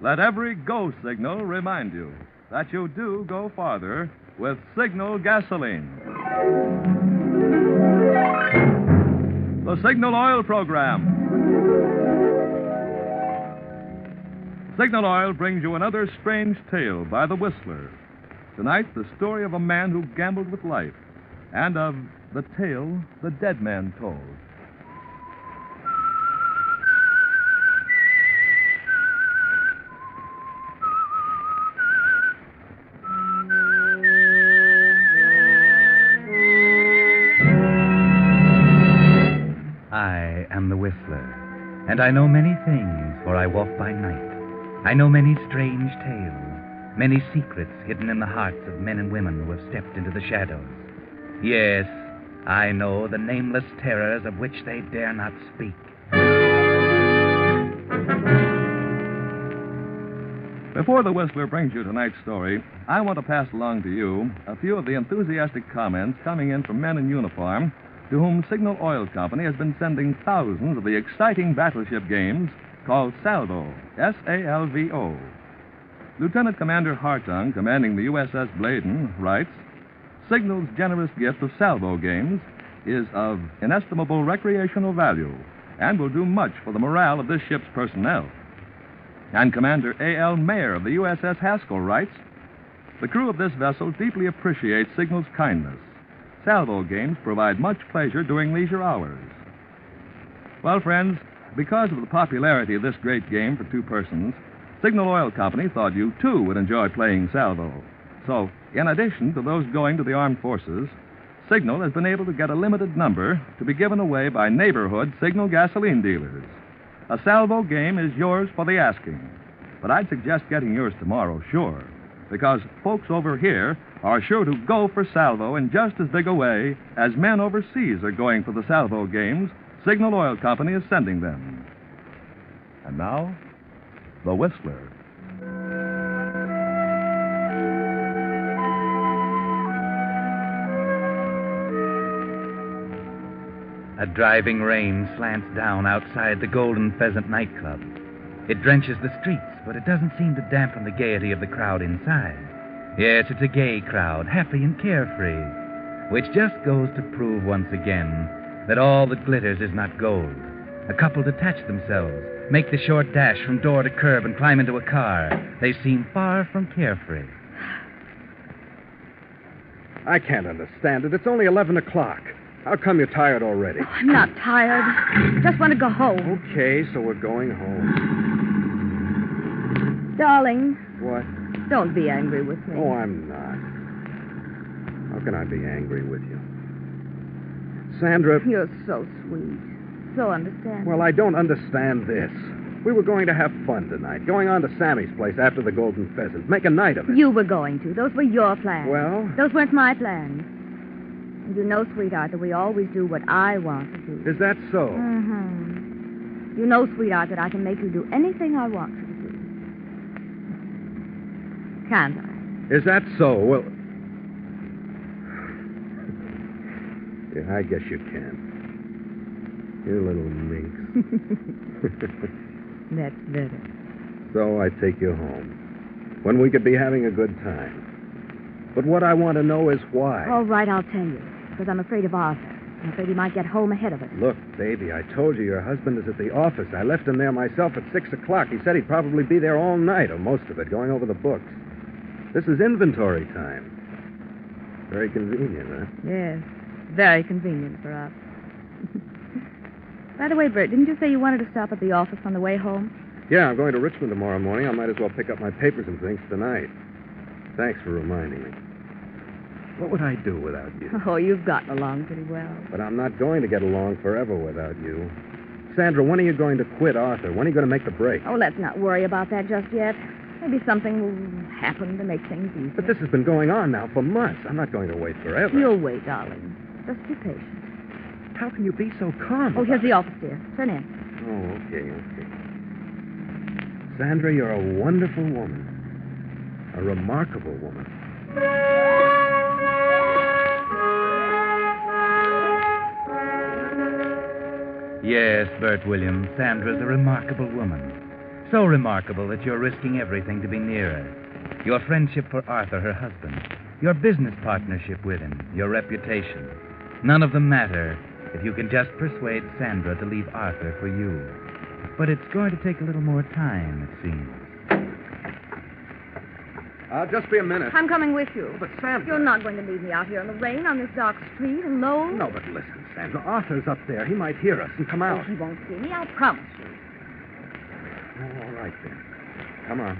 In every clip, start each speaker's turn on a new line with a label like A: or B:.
A: Let every go signal remind you that you do go farther with Signal gasoline. The Signal Oil Program. Signal Oil brings you another strange tale by the Whistler. Tonight, the story of a man who gambled with life and of the tale the dead man told.
B: I am the Whistler, and I know many things, for I walk by night. I know many strange tales, many secrets hidden in the hearts of men and women who have stepped into the shadows. Yes, I know the nameless terrors of which they dare not speak.
A: Before the Whistler brings you tonight's story, I want to pass along to you a few of the enthusiastic comments coming in from men in uniform to whom Signal Oil Company has been sending thousands of the exciting battleship games called Salvo, S-A-L-V-O. Lieutenant Commander Hartung, commanding the USS Bladen, writes, Signal's generous gift of Salvo games is of inestimable recreational value and will do much for the morale of this ship's personnel. And Commander A.L. Mayer of the USS Haskell writes, the crew of this vessel deeply appreciates Signal's kindness. Salvo games provide much pleasure during leisure hours. Well, friends, because of the popularity of this great game for two persons, Signal Oil Company thought you, too, would enjoy playing Salvo. So, in addition to those going to the armed forces, Signal has been able to get a limited number to be given away by neighborhood Signal gasoline dealers. A Salvo game is yours for the asking. But I'd suggest getting yours tomorrow, sure, because folks over here are sure to go for Salvo in just as big a way as men overseas are going for the Salvo games Signal Oil Company is sending them. And now, the Whistler.
B: A driving rain slants down outside the Golden Pheasant nightclub. It drenches the streets, but it doesn't seem to dampen the gaiety of the crowd inside. Yes, it's a gay crowd, happy and carefree, which just goes to prove once again that all that glitters is not gold. A couple detach themselves, make the short dash from door to curb, and climb into a car. They seem far from carefree.
C: I can't understand it. It's only 11 o'clock. How come you're tired already?
D: Oh, I'm not tired. Just want to go home.
C: Okay, so we're going home.
D: Darling.
C: What?
D: Don't be angry with me.
C: Oh, I'm not. How can I be angry with you? Sandra...
D: You're so sweet. So understanding.
C: Well, I don't understand this. We were going to have fun tonight, going on to Sammy's place after the Golden Pheasant, make a night of it.
D: You were going to. Those were your plans.
C: Well?
D: Those weren't my plans. And you know, sweetheart, that we always do what I want to do.
C: Is that so?
D: Mm-hmm. You know, sweetheart, that I can make you do anything I want you to do. Can't I?
C: Is that so? Well... Yeah, I guess you can. You little minx.
D: That's better.
C: So I take you home. When we could be having a good time. But what I want to know is why.
D: All right, I'll tell you. Because I'm afraid of Arthur. I'm afraid he might get home ahead of us.
C: Look, baby, I told you your husband is at the office. I left him there myself at 6 o'clock. He said he'd probably be there all night, or most of it, going over the books. This is inventory time. Very convenient, huh?
D: Yes, very convenient for us. By the way, Bert, didn't you say you wanted to stop at the office on the way home?
C: Yeah, I'm going to Richmond tomorrow morning. I might as well pick up my papers and things tonight. Thanks for reminding me. What would I do without you?
D: Oh, you've gotten along pretty well.
C: But I'm not going to get along forever without you. Sandra, when are you going to quit Arthur? When are you going to make the break?
D: Oh, let's not worry about that just yet. Maybe something will happen to make things easier.
C: But this has been going on now for months. I'm not going to wait forever.
D: You'll wait, darling. Just be patient.
C: How can you be so calm?
D: Oh, here's the office, dear. Turn in.
C: Oh, okay. Sandra, you're a wonderful woman. A remarkable woman.
B: Yes, Bert Williams, Sandra's a remarkable woman. So remarkable that you're risking everything to be near her. Your friendship for Arthur, her husband. Your business partnership with him. Your reputation. None of them matter if you can just persuade Sandra to leave Arthur for you. But it's going to take a little more time, it seems.
C: I'll just be a minute.
D: I'm coming with you.
C: But, Sandra...
D: You're not going to leave me out here in the rain on this dark street alone?
C: No, but listen, Sandra. Arthur's up there. He might hear us and come out.
D: Oh, he won't see me, I'll promise you.
C: Oh, all right, then. Come on.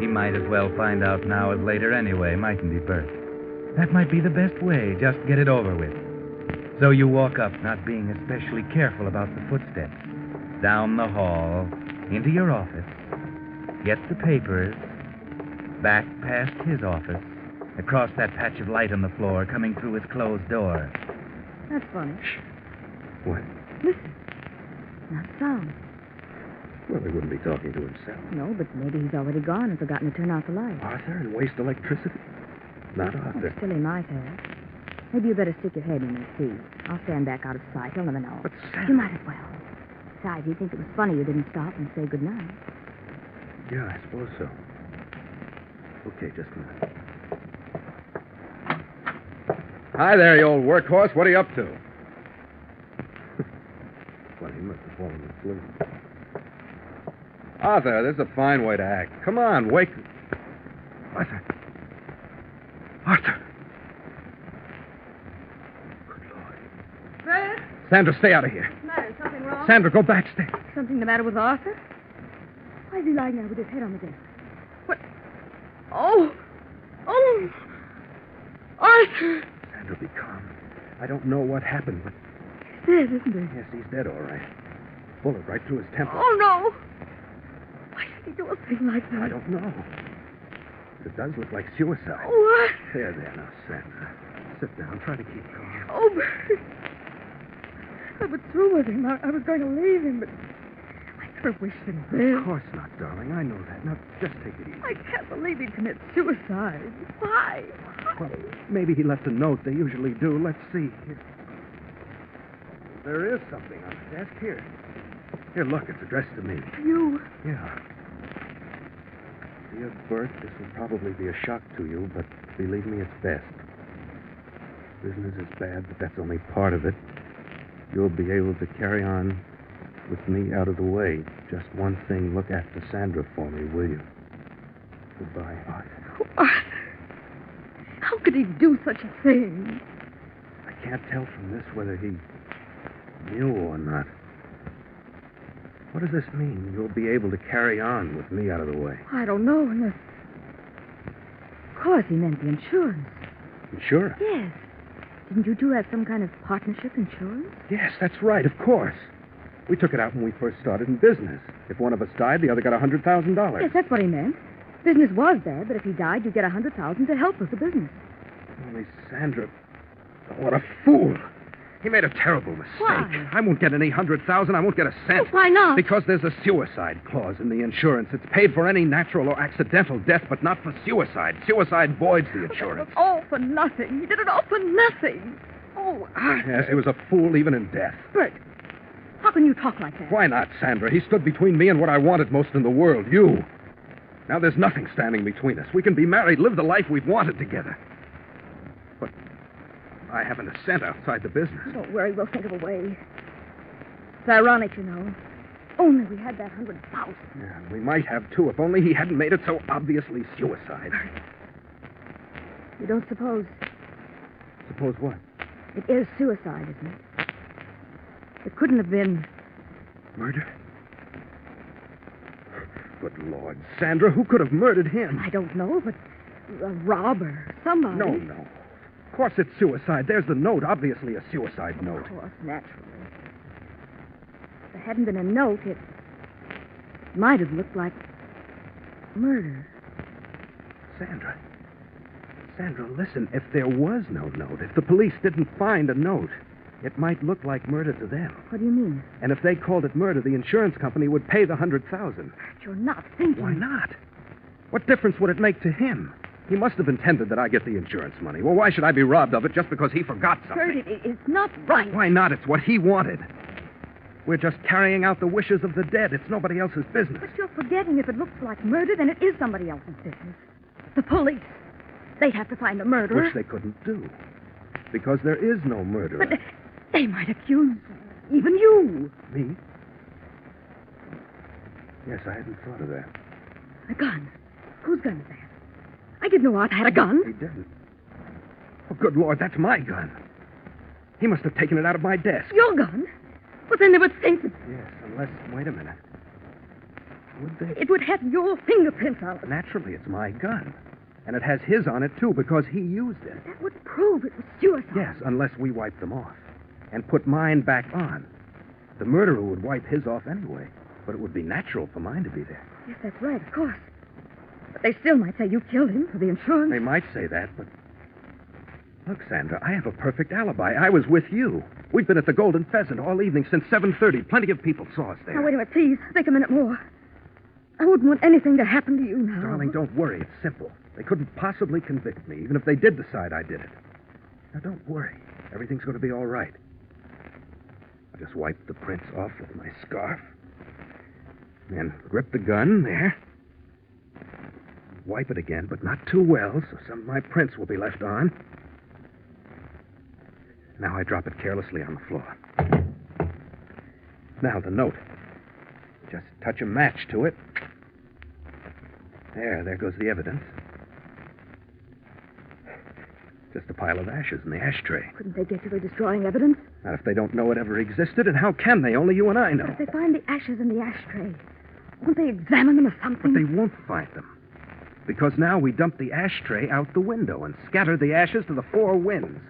B: He might as well find out now as later anyway, mightn't he, Bert? That might be the best way, just get it over with. So you walk up, not being especially careful about the footsteps. Down the hall, into your office. Get the papers. Back past his office. Across that patch of light on the floor, coming through his closed door.
D: That's funny.
C: Shh. What?
D: Listen. Not a sound.
C: Well, he wouldn't be talking to himself.
D: No, but maybe he's already gone and forgotten to turn out the light.
C: Arthur and waste electricity? Not Arthur.
D: Oh, still, he might have. Maybe you better stick your head in and see. I'll stand back out of sight. He'll never know.
C: But, Sam...
D: You might as well. Besides, he'd think it was funny you didn't stop and say goodnight.
C: Yeah, I suppose so. Okay, just a minute. Hi there, you old workhorse. What are you up to? Well, he must have fallen asleep. Arthur, this is a fine way to act. Come on, wake... Arthur. Arthur. Good Lord.
D: Bert?
C: Sandra, stay out of here.
D: What's the matter? Something wrong?
C: Sandra, go backstage.
D: Something the matter with Arthur? Why is he lying there with his head on the desk? What? Oh! Oh! Arthur!
C: Sandra, be calm. I don't know what happened, but...
D: He's dead, isn't he?
C: Yes, he's dead, all right. Bullet right through his temple.
D: Oh, no! Why did he do a thing like that?
C: I don't know. It does look like suicide.
D: What?
C: There, now, Sandra. Sit down. Try to keep calm.
D: Oh, Bert. I was through with him. I was going to leave him, but I never wished him dead.
C: Of course not, darling. I know that. Now, just take it easy.
D: I can't believe he'd commit suicide. Why?
C: Well, maybe he left a note. They usually do. Let's see. Here. There is something on the desk. Here. Here, look. It's addressed to me.
D: You?
C: Yeah. Dear Bert, this will probably be a shock to you, but believe me, it's best. Business is bad, but that's only part of it. You'll be able to carry on with me out of the way. Just one thing, look after Sandra for me, will you? Goodbye, Arthur.
D: Oh, Arthur. How could he do such a thing?
C: I can't tell from this whether he knew or not. What does this mean? You'll be able to carry on with me out of the way.
D: I don't know unless... Of course, he meant the insurance.
C: Insurance?
D: Yes. Didn't you two have some kind of partnership insurance?
C: Yes, that's right, of course. We took it out when we first started in business. If one of us died, the other got $100,000.
D: Yes, that's what he meant. Business was bad, but if he died, you'd get $100,000 to help with the business.
C: Only Sandra... Oh, what a fool. He made a terrible mistake.
D: Why?
C: I won't get any 100,000. I won't get a cent.
D: Oh, why not?
C: Because there's a suicide clause in the insurance. It's paid for any natural or accidental death, but not for suicide. Suicide voids the insurance.
D: It was all for nothing. He did it all for nothing. Oh, Arthur.
C: Yes, he was a fool even in death.
D: Bert, how can you talk like that?
C: Why not, Sandra? He stood between me and what I wanted most in the world, you. Now there's nothing standing between us. We can be married, live the life we've wanted together. But I haven't a cent outside the business.
D: Don't worry, we'll think of a way. It's ironic, you know. Only we had that 100,000.
C: Yeah, we might have, too, if only he hadn't made it so obviously suicide.
D: You don't suppose
C: Suppose what?
D: it is suicide, isn't it? It couldn't have been...
C: Murder? Good Lord, Sandra, who could have murdered him?
D: I don't know, but a robber, somebody.
C: No. Of course it's suicide. There's the note, obviously a suicide note.
D: Of course, naturally. If there hadn't been a note, it might have looked like murder.
C: Sandra, listen. If there was no note, if the police didn't find a note, it might look like murder to them.
D: What do you mean?
C: And if they called it murder, the insurance company would pay the 100,000.
D: You're not thinking.
C: Why not? What difference would it make to him? He must have intended that I get the insurance money. Well, why should I be robbed of it just because he forgot something?
D: Bert, it's not right.
C: Why not? It's what he wanted. We're just carrying out the wishes of the dead. It's nobody else's business.
D: But you're forgetting if it looks like murder, then it is somebody else's business. The police. They'd have to find the murderer.
C: Which they couldn't do. Because there is no murderer.
D: But they might accuse even you.
C: Me? Yes, I hadn't thought of that.
D: A gun. Whose gun is that? I didn't know Art had a gun.
C: He didn't. Oh, good Lord, that's my gun. He must have taken it out of my desk.
D: Your gun? But then they would think that
C: Yes, unless... Wait a minute. Would they?
D: it would have your fingerprints on it.
C: Naturally, it's my gun. And it has his on it, too, because he used it.
D: That would prove it was suicide.
C: Yes, unless we wipe them off. And put mine back on. The murderer would wipe his off anyway. But it would be natural for mine to be there.
D: Yes, that's right, of course. But they still might say you killed him for the insurance.
C: They might say that, but... Look, Sandra, I have a perfect alibi. I was with you. We've been at the Golden Pheasant all evening since 7:30. Plenty of people saw us there.
D: Now, wait a minute, please. Think a minute more. I wouldn't want anything to happen to you now.
C: Darling, don't worry. It's simple. They couldn't possibly convict me, even if they did decide I did it. Now, don't worry. Everything's going to be all right. I'll just wipe the prints off with my scarf. Then grip the gun there. Wipe it again, but not too well, so some of my prints will be left on. Now I drop it carelessly on the floor. Now the note. Just touch a match to it. There goes the evidence. Just a pile of ashes in the ashtray.
D: Couldn't they get you for destroying evidence?
C: Not if they don't know it ever existed, and how can they? Only you and I know.
D: But if they find the ashes in the ashtray, won't they examine them or something?
C: But they won't find them. Because now we dump the ashtray out the window and scatter the ashes to the four winds.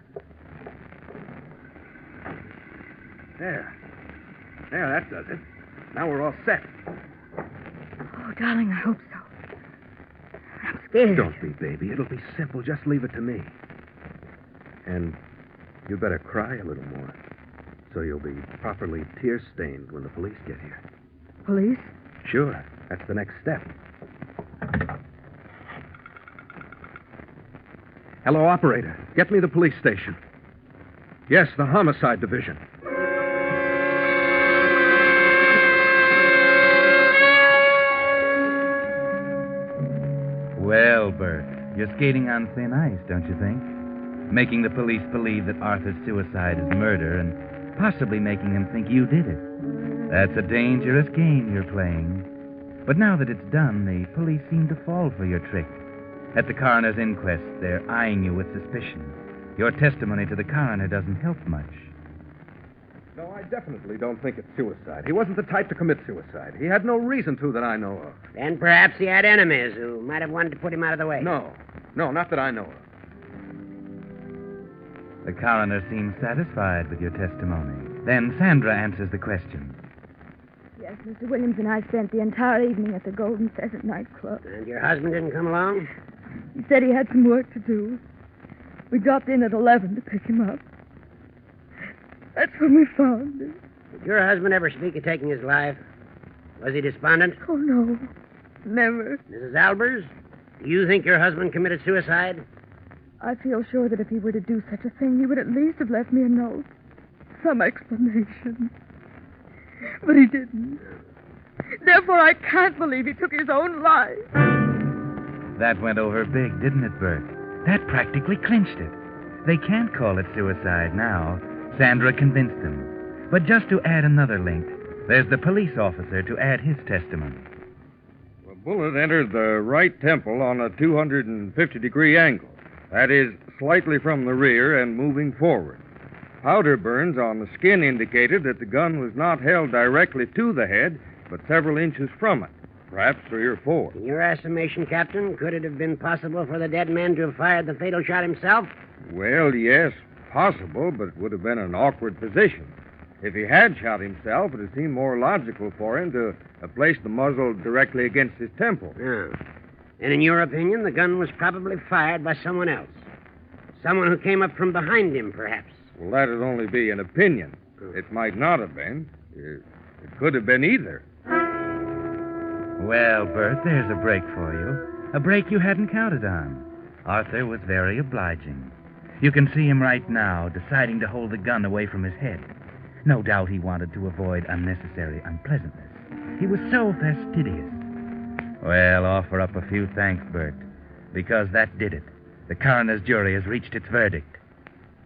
C: There, that does it. Now we're all set.
D: Oh, darling, I hope so. I'm scared.
C: Don't be, baby. It'll be simple. Just leave it to me. And you better cry a little more, so you'll be properly tear-stained when the police get here.
D: Police?
C: Sure. That's the next step. Hello, operator. Get me the police station. Yes, the homicide division.
B: Well, Bert, you're skating on thin ice, don't you think? Making the police believe that Arthur's suicide is murder and possibly making them think you did it. That's a dangerous game you're playing. But now that it's done, the police seem to fall for your trick. At the coroner's inquest, they're eyeing you with suspicion. Your testimony to the coroner doesn't help much.
C: No, I definitely don't think it's suicide. He wasn't the type to commit suicide. He had no reason to that I know of.
E: Then perhaps he had enemies who might have wanted to put him out of the way.
C: No, not that I know of.
B: The coroner seems satisfied with your testimony. Then Sandra answers the question.
D: Yes, Mr. Williams and I spent the entire evening at the Golden Pheasant nightclub.
E: And your husband didn't come along?
D: He said he had some work to do. We dropped in at 11 to pick him up. That's when we found him.
E: Did your husband ever speak of taking his life? Was he despondent?
D: Oh, no. Never.
E: Mrs. Albers, do you think your husband committed suicide?
D: I feel sure that if he were to do such a thing, he would at least have left me a note. Some explanation. But he didn't. Therefore, I can't believe he took his own life.
B: That went over big, didn't it, Bert? That practically clinched it. They can't call it suicide now. Sandra convinced them. But just to add another link, there's the police officer to add his testimony.
F: The bullet entered the right temple on a 250-degree angle. That is, slightly from the rear and moving forward. Powder burns on the skin indicated that the gun was not held directly to the head, but several inches from it, perhaps 3 or 4.
E: In your estimation, Captain, could it have been possible for the dead man to have fired the fatal shot himself?
F: Well, yes, possible, but it would have been an awkward position. If he had shot himself, it would seem more logical for him to have placed the muzzle directly against his temple.
E: Yeah. And in your opinion, the gun was probably fired by someone else. Someone who came up from behind him, perhaps.
F: Well, that would only be an opinion. It might not have been. It could have been either.
B: Well, Bert, there's a break for you. A break you hadn't counted on. Arthur was very obliging. You can see him right now, deciding to hold the gun away from his head. No doubt he wanted to avoid unnecessary unpleasantness. He was so fastidious. Well, offer up a few thanks, Bert, because that did it. The coroner's jury has reached its verdict.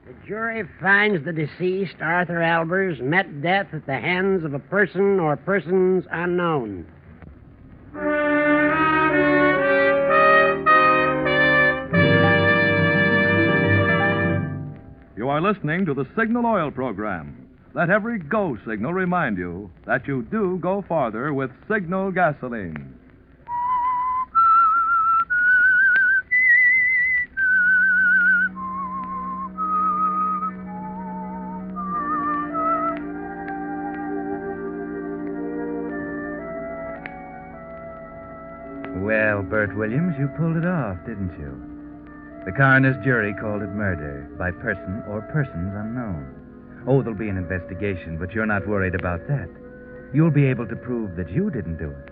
E: The jury finds the deceased, Arthur Albers, met death at the hands of a person or persons unknown.
A: You are listening to the Signal Oil program. Let every go signal remind you that you do go farther with Signal gasoline.
B: Well, Bert Williams, you pulled it off, didn't you? The coroner's jury called it murder by person or persons unknown. Oh, there'll be an investigation, but you're not worried about that. You'll be able to prove that you didn't do it.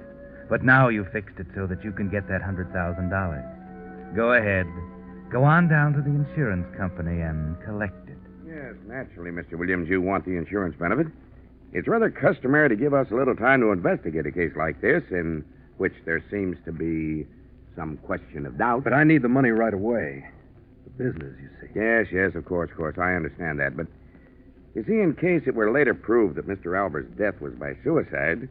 B: But now you've fixed it so that you can get that $100,000. Go ahead. Go on down to the insurance company and collect it.
G: Yes, naturally, Mr. Williams, you want the insurance benefit. It's rather customary to give us a little time to investigate a case like this, in which there seems to be some question of doubt.
C: But I need the money right away. The business, you see.
G: Yes, of course. I understand that. But, you see, in case it were later proved that Mr. Albert's death was by suicide,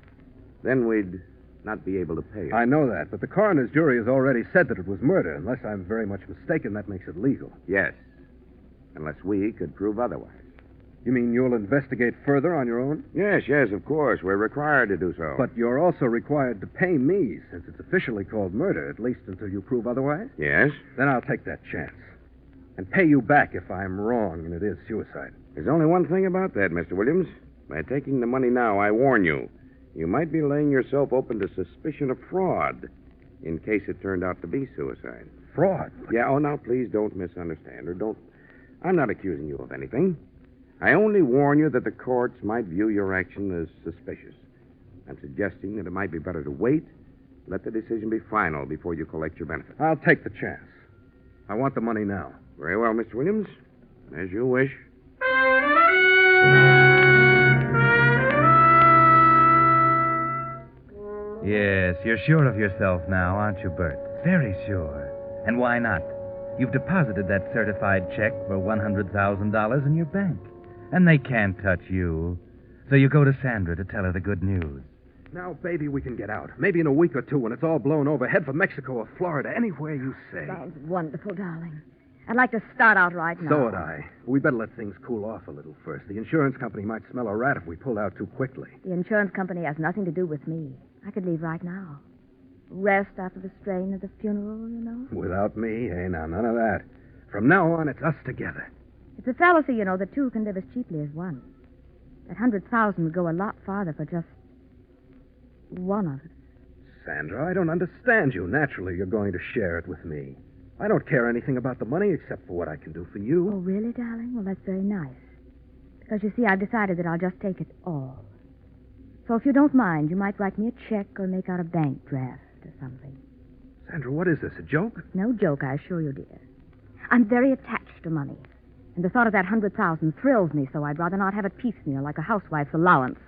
G: then we'd not be able to pay it.
C: I know that, but the coroner's jury has already said that it was murder. Unless I'm very much mistaken, that makes it legal.
G: Yes, unless we could prove otherwise.
C: You mean you'll investigate further on your own?
G: Yes, of course. We're required to do so.
C: But you're also required to pay me, since it's officially called murder, at least until you prove otherwise?
G: Yes?
C: Then I'll take that chance. And pay you back if I'm wrong and it is suicide.
G: There's only one thing about that, Mr. Williams. By taking the money now, I warn you, you might be laying yourself open to suspicion of fraud in case it turned out to be suicide.
C: Fraud?
G: Yeah, now please don't misunderstand, or don't... I'm not accusing you of anything. I only warn you that the courts might view your action as suspicious. I'm suggesting that it might be better to wait, let the decision be final before you collect your benefit.
C: I'll take the chance. I want the money now.
G: Very well, Mr. Williams. As you wish.
B: Yes, you're sure of yourself now, aren't you, Bert? Very sure. And why not? You've deposited that certified check for $100,000 in your bank. And they can't touch you. So you go to Sandra to tell her the good news.
C: Now, baby, we can get out. Maybe in a week or two when it's all blown over. Head for Mexico or Florida, anywhere you say.
D: Sounds wonderful, darling. I'd like to start out right now.
C: So would I. We better let things cool off a little first. The insurance company might smell a rat if we pulled out too quickly.
D: The insurance company has nothing to do with me. I could leave right now. Rest after the strain of the funeral, you know.
C: Without me? Hey, now, none of that. From now on, it's us together.
D: It's a fallacy, you know, that two can live as cheaply as one. That 100,000 would go a lot farther for just one of us.
C: Sandra, I don't understand you. Naturally, you're going to share it with me. I don't care anything about the money except for what I can do for you.
D: Oh, really, darling? Well, that's very nice. Because, you see, I've decided that I'll just take it all. So if you don't mind, you might write me a check or make out a bank draft or something.
C: Sandra, what is this, a joke?
D: No joke, I assure you, dear. I'm very attached to money. And the thought of that 100,000 thrills me, so I'd rather not have it piecemeal like a housewife's allowance.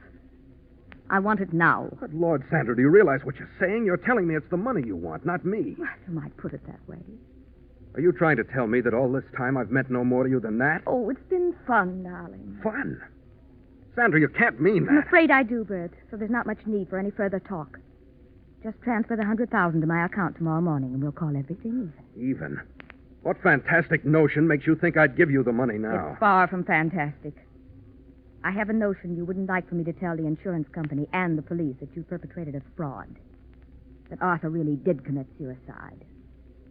D: I want it now.
C: But, Lord, Sandra, do you realize what you're saying? You're telling me it's the money you want, not me.
D: Well, you might put it that way.
C: Are you trying to tell me that all this time I've meant no more to you than that?
D: Oh, it's been fun, darling.
C: Fun? Sandra, you can't mean that.
D: I'm afraid I do, Bert, so there's not much need for any further talk. Just transfer the 100,000 to my account tomorrow morning, and we'll call everything even.
C: Even? What fantastic notion makes you think I'd give you the money now?
D: It's far from fantastic. I have a notion you wouldn't like for me to tell the insurance company and the police that you perpetrated a fraud. That Arthur really did commit suicide.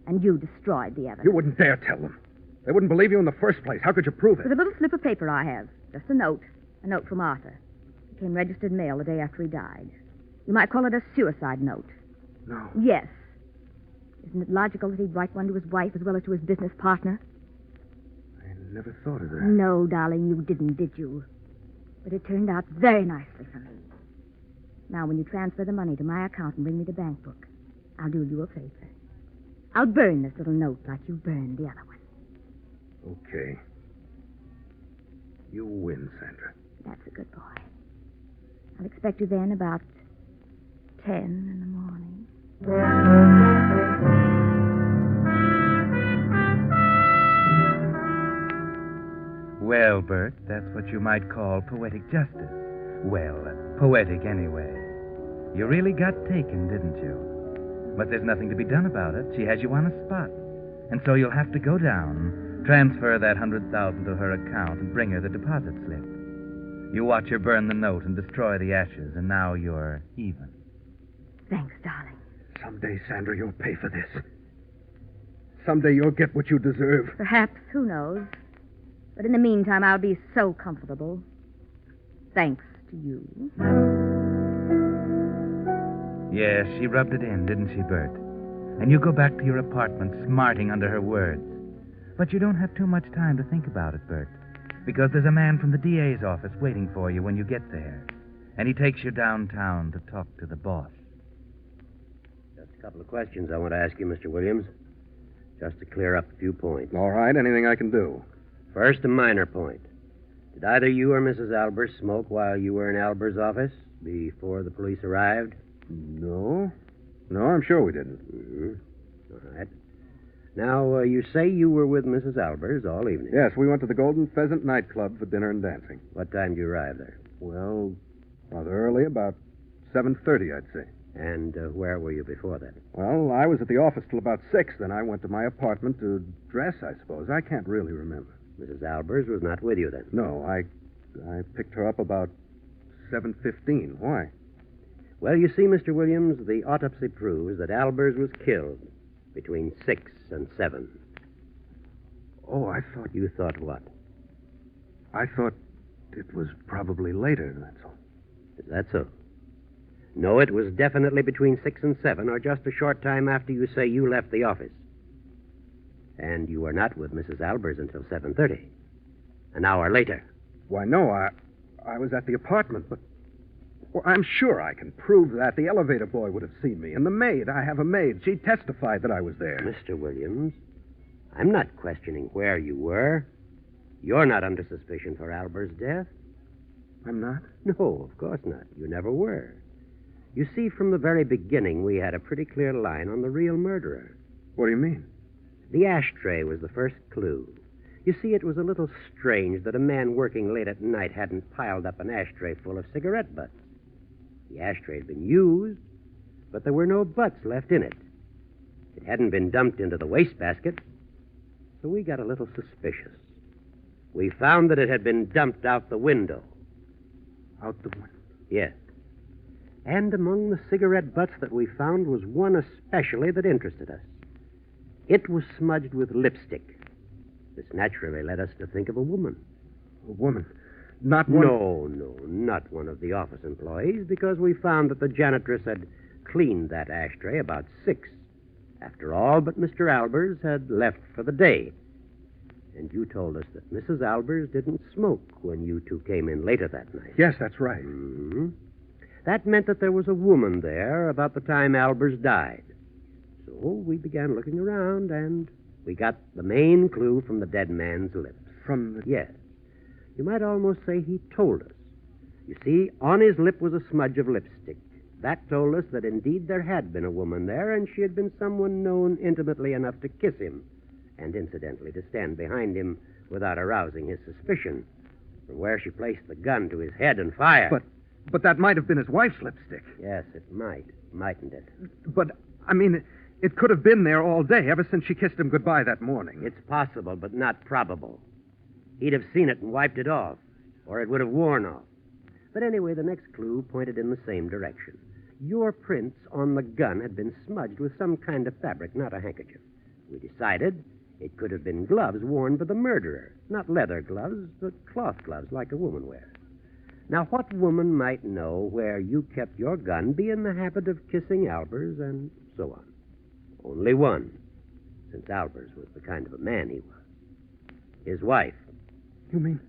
D: And you destroyed the evidence.
C: You wouldn't dare tell them. They wouldn't believe you in the first place. How could you prove it?
D: With a little slip of paper I have. Just a note. A note from Arthur. It came registered mail the day after he died. You might call it a suicide note.
C: No.
D: Yes. Isn't it logical that he'd write one to his wife as well as to his business partner?
C: I never thought of that.
D: No, darling, you didn't, did you? But it turned out very nicely for me. Now, when you transfer the money to my account and bring me the bank book, I'll do you a favor.
H: I'll burn this little note like you burned the other one.
C: Okay. You win, Sandra.
H: That's a good boy. I'll expect you then about 10 in the morning.
B: Well, Bert, that's what you might call poetic justice. Well, poetic anyway. You really got taken, didn't you? But there's nothing to be done about it. She has you on a spot. And so you'll have to go down, transfer that $100,000 to her account, and bring her the deposit slip. You watch her burn the note and destroy the ashes, and now you're even.
H: Thanks, darling.
C: Someday, Sandra, you'll pay for this. Someday you'll get what you deserve.
H: Perhaps, who knows? But in the meantime, I'll be so comfortable. Thanks to you.
B: Yes, she rubbed it in, didn't she, Bert? And you go back to your apartment smarting under her words. But you don't have too much time to think about it, Bert, because there's a man from the DA's office waiting for you when you get there. And he takes you downtown to talk to the boss.
E: Just a couple of questions I want to ask you, Mr. Williams, just to clear up a few points.
C: All right, anything I can do.
E: First, a minor point. Did either you or Mrs. Albers smoke while you were in Albers' office before the police arrived?
C: No. No, I'm sure we didn't.
E: Mm-hmm. All right. Now, you say you were with Mrs. Albers all evening.
C: Yes, we went to the Golden Pheasant nightclub for dinner and dancing.
E: What time did you arrive there?
C: Well, rather early, about 7:30, I'd say.
E: And where were you before that?
C: Well, I was at the office till about 6. Then I went to my apartment to dress, I suppose. I can't really remember.
E: Mrs. Albers was not with you then?
C: No, I picked her up about 7:15. Why?
E: Well, you see, Mr. Williams, the autopsy proves that Albers was killed between 6 and 7.
C: Oh, I thought...
E: You thought what?
C: I thought it was probably later, that's all.
E: Is that so? No, it was definitely between 6 and 7, or just a short time after you say you left the office. And you were not with Mrs. Albers until 7:30. An hour later.
C: Why, no, I was at the apartment, but... Well, I'm sure I can prove that. The elevator boy would have seen me. And the maid, I have a maid. She testified that I was there.
E: Mr. Williams, I'm not questioning where you were. You're not under suspicion for Albers' death.
C: I'm not?
E: No, of course not. You never were. You see, from the very beginning, we had a pretty clear line on the real murderer.
C: What do you mean?
E: The ashtray was the first clue. You see, it was a little strange that a man working late at night hadn't piled up an ashtray full of cigarette butts. The ashtray had been used, but there were no butts left in it. It hadn't been dumped into the wastebasket, so we got a little suspicious. We found that it had been dumped out the window.
C: Out the window?
E: Yes. And among the cigarette butts that we found was one especially that interested us. It was smudged with lipstick. This naturally led us to think of a woman.
C: A woman? Not one...
E: No, not one of the office employees, because we found that the janitress had cleaned that ashtray about 6. After all but Mr. Albers had left for the day. And you told us that Mrs. Albers didn't smoke when you two came in later that night.
C: Yes, that's right.
E: Mm-hmm. That meant that there was a woman there about the time Albers died. So we began looking around, and we got the main clue from the dead man's lips.
C: From the...
E: Yes. You might almost say he told us. You see, on his lip was a smudge of lipstick. That told us that indeed there had been a woman there, and she had been someone known intimately enough to kiss him, and incidentally to stand behind him without arousing his suspicion, from where she placed the gun to his head and fired.
C: But that might have been his wife's lipstick.
E: Yes, it might, mightn't it?
C: But, I mean, it could have been there all day, ever since she kissed him goodbye that morning.
E: It's possible, but not probable. He'd have seen it and wiped it off, or it would have worn off. But anyway, the next clue pointed in the same direction. Your prints on the gun had been smudged with some kind of fabric, not a handkerchief. We decided it could have been gloves worn by the murderer. Not leather gloves, but cloth gloves like a woman wears. Now, what woman might know where you kept your gun, be in the habit of kissing Albers, and so on? Only one, since Albers was the kind of a man he was. His wife.
C: You mean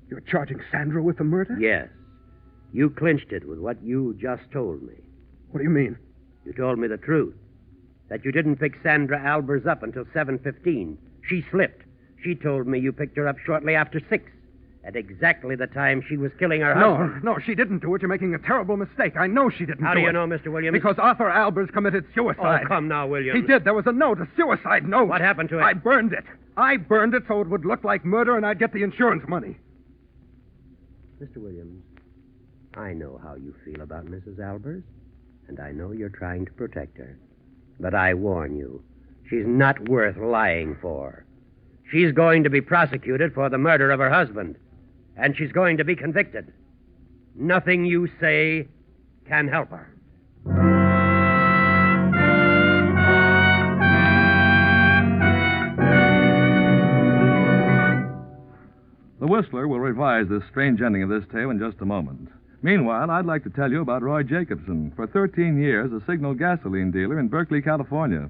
C: you're charging Sandra with the murder?
E: Yes. You clinched it with what you just told me.
C: What do you mean?
E: You told me the truth. that you didn't pick Sandra Albers up until 7:15. She slipped. She told me you picked her up shortly after 6, at exactly the time she was killing her husband.
I: No, she didn't do it. You're making a terrible mistake. I know she didn't do it.
E: How do you know, Mr. Williams?
I: Because Arthur Albers committed suicide.
E: Oh, come now, Williams.
I: He did. There was a note, a suicide note.
E: What happened to it?
I: I burned it. I burned it so it would look like murder and I'd get the insurance money.
E: Mr. Williams, I know how you feel about Mrs. Albers, and I know you're trying to protect her. But I warn you, she's not worth lying for. She's going to be prosecuted for the murder of her husband, and she's going to be convicted. Nothing you say can help her.
A: The Whistler will revise this strange ending of this tale in just a moment. Meanwhile, I'd like to tell you about Roy Jacobson, for 13 years a Signal gasoline dealer in Berkeley, California.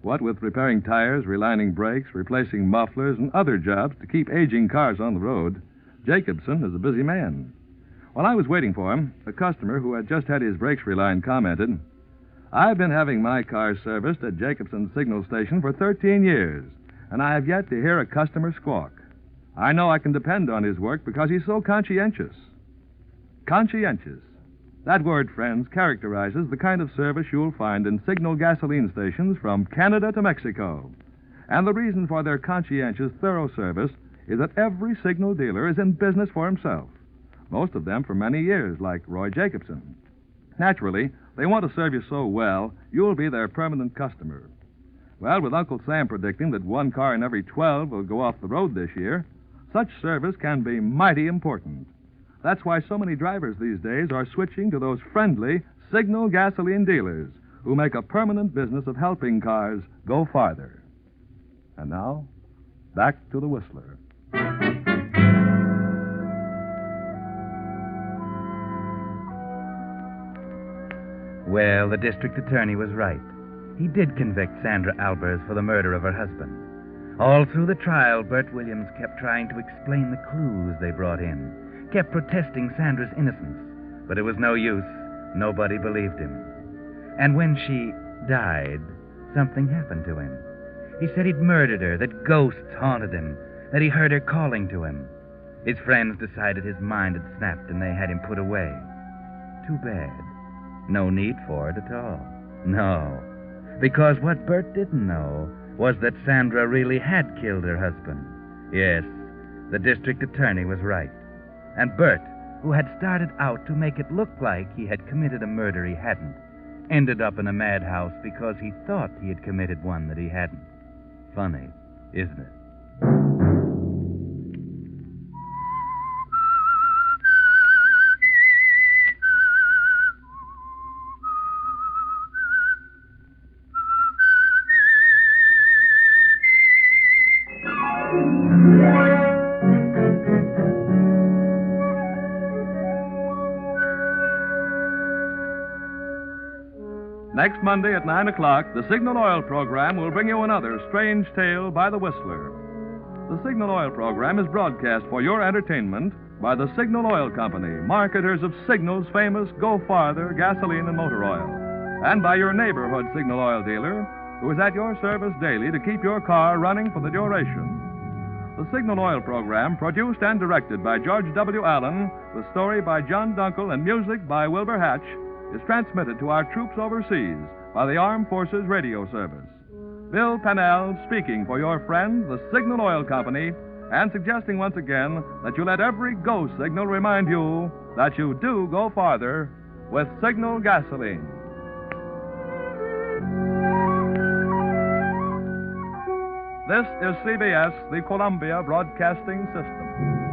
A: What with repairing tires, relining brakes, replacing mufflers, and other jobs to keep aging cars on the road, Jacobson is a busy man. While I was waiting for him, a customer who had just had his brakes relined commented, "I've been having my car serviced at Jacobson's Signal station for 13 years, and I have yet to hear a customer squawk. I know I can depend on his work because he's so conscientious." Conscientious. That word, friends, characterizes the kind of service you'll find in Signal gasoline stations from Canada to Mexico. And the reason for their conscientious, thorough service is that every Signal dealer is in business for himself. Most of them for many years, like Roy Jacobson. Naturally, they want to serve you so well, you'll be their permanent customer. Well, with Uncle Sam predicting that 1 car in every 12 will go off the road this year, such service can be mighty important. That's why so many drivers these days are switching to those friendly Signal gasoline dealers who make a permanent business of helping cars go farther. And now, back to the Whistler.
B: Well, the district attorney was right. He did convict Sandra Albers for the murder of her husband. All through the trial, Bert Williams kept trying to explain the clues they brought in, kept protesting Sandra's innocence, but it was no use. Nobody believed him. And when she died, something happened to him. He said he'd murdered her, that ghosts haunted him, that he heard her calling to him. His friends decided his mind had snapped and they had him put away. Too bad. No need for it at all. No. Because what Bert didn't know was that Sandra really had killed her husband. Yes, the district attorney was right. And Bert, who had started out to make it look like he had committed a murder he hadn't, ended up in a madhouse because he thought he had committed one that he hadn't. Funny, isn't it?
A: Next Monday at 9 o'clock, the Signal Oil program will bring you another strange tale by the Whistler. The Signal Oil program is broadcast for your entertainment by the Signal Oil Company, marketers of Signal's famous Go Farther gasoline and motor oil, and by your neighborhood Signal Oil dealer, who is at your service daily to keep your car running for the duration. The Signal Oil program, produced and directed by George W. Allen, with story by John Dunkel and music by Wilbur Hatch, is transmitted to our troops overseas by the Armed Forces Radio Service. Bill Pennell speaking for your friend, the Signal Oil Company, and suggesting once again that you let every go signal remind you that you do go farther with Signal gasoline. This is CBS, the Columbia Broadcasting System.